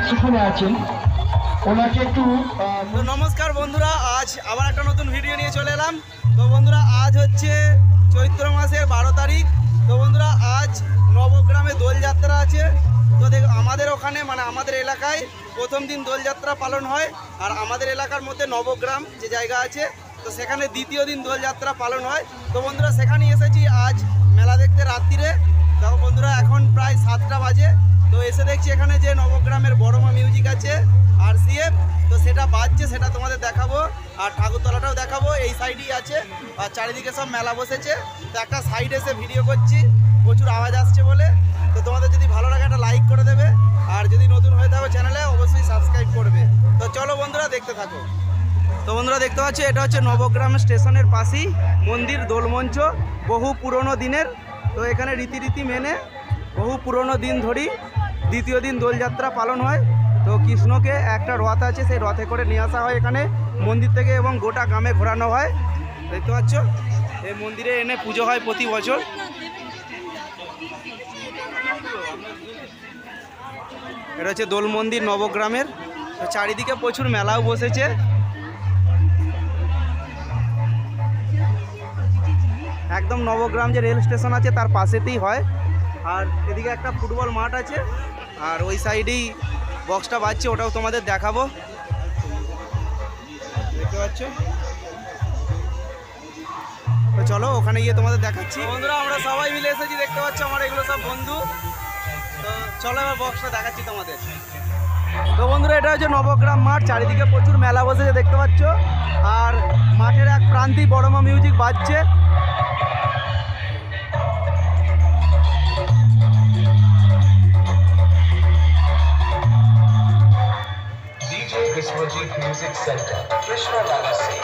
সেখানে আছেন ওনাকে একটু তো নমস্কার বন্ধুরা, আজ আবার একটা নতুন ভিডিও নিয়ে চলে এলাম। তো বন্ধুরা, আজ হচ্ছে চৈত্র মাসের 12 তারিখ। তো বন্ধুরা, আজ নবগ্রামে দোলযাত্রা আছে। তো আমাদের ওখানে মানে আমাদের এলাকায় প্রথম দিন দোলযাত্রা পালন হয়, আর আমাদের এলাকার মধ্যে নবগ্রাম যে জায়গা আছে তো সেখানে দ্বিতীয় দিন দোলযাত্রা পালন হয়। তো বন্ধুরা, সেখানে এসেছি আজ মেলা দেখতে রাত্রিরে। তো বন্ধুরা, এখন প্রায় 7টা বাজে। তো এসে দেখছি এখানে যে নবগ্রামের বড়মা মিউজিক আছে RCF, তো সেটা বাজছে, সেটা তোমাদের দেখাবো। আর ঠাকুরতলাটাও দেখাবো, এই সাইডেই আছে। আর চারিদিকে সব মেলা বসেছে। তো একটা সাইডে এসে ভিডিও করছি, প্রচুর আওয়াজ আসছে বলে। তো তোমাদের যদি ভালো লাগে একটা লাইক করে দেবে, আর যদি নতুন হয়ে থাকো চ্যানেলে অবশ্যই সাবস্ক্রাইব করবে। তো চলো বন্ধুরা, দেখতে থাকো। তো বন্ধুরা, দেখতে পাচ্ছি এটা হচ্ছে নবগ্রাম স্টেশনের পাশেই মন্দির দোলমঞ্চ, বহু পুরনো দিনের। তো এখানে রীতিরীতি মেনে বহু পুরনো দিন ধরেই দ্বিতীয় দিন দোলযাত্রা পালন হয়। তো কৃষ্ণকে একটা রথ আছে, সেই রথে করে নিয়ে আসা হয় এখানে মন্দির থেকে এবং গোটা গ্রামে ঘোরানো হয়। দেখতে পাচ্ছ, এই মন্দিরে এনে পুজো হয় প্রতি বছর। এটা হচ্ছে দোল মন্দির নবগ্রামের। তো চারিদিকে প্রচুর মেলাও বসেছে। একদম নবগ্রাম যে রেল স্টেশন আছে তার পাশেতেই হয়। আর এদিকে একটা ফুটবল মাঠ আছে, আর ওই সাইডেই বক্সটা বাজছে, ওটাও তোমাদের দেখাবো। দেখতে পাচ্ছ? তো চলো ওখানে গিয়ে তোমাদের দেখাচ্ছি। বন্ধুরা, আমরা সবাই মিলে এসেছি, দেখতে পাচ্ছ আমার এগুলো সব বন্ধু। তো চলো এবার বক্সটা দেখাচ্ছি তোমাদের। তো বন্ধুরা, এটা হচ্ছে নবগ্রাম মাঠ, চারিদিকে প্রচুর মেলা বসেছে দেখতে পাচ্ছ। আর মাঠের এক প্রান্তেই বড়মা মিউজিক বাজছে। DJ Biswajit Music Center, Krishna Legacy.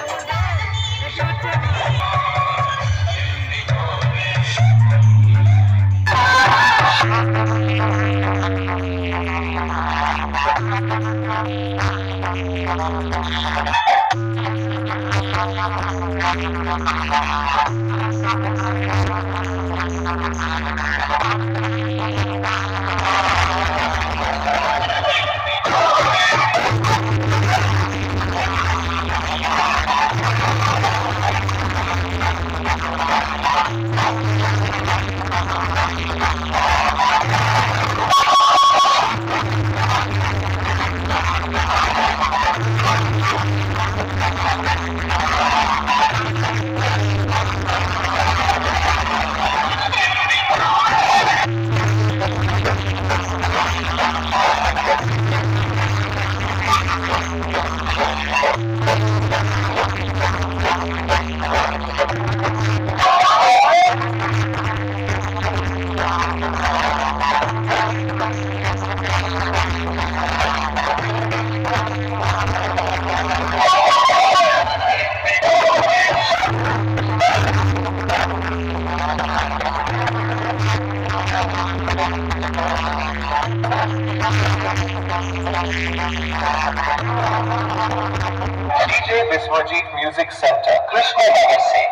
DJ Biswajit Music Center, Krishna Legacy.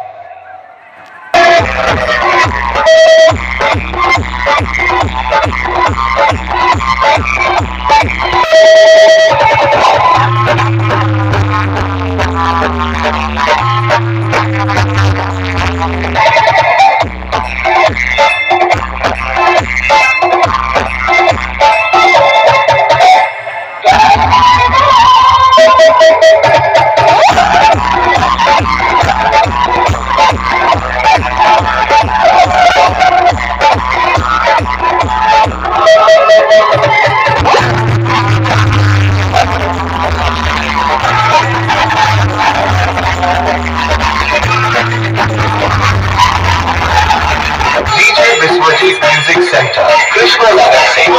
Music Center, Krishna Legacy.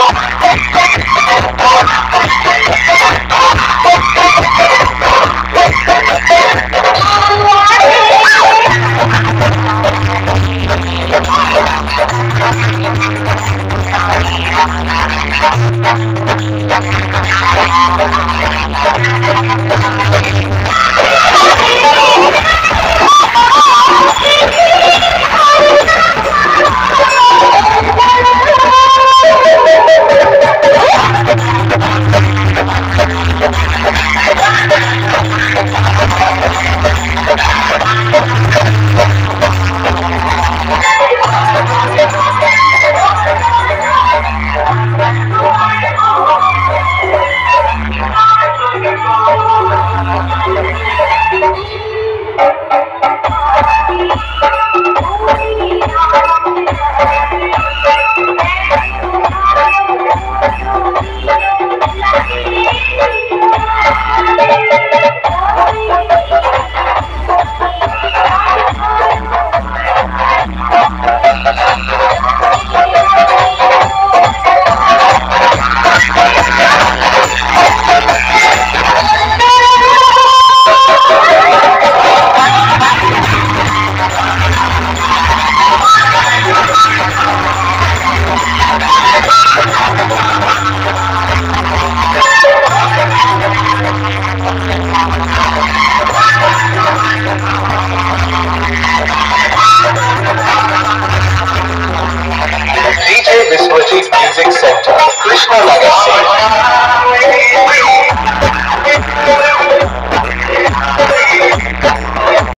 Center, Krishna Legacy.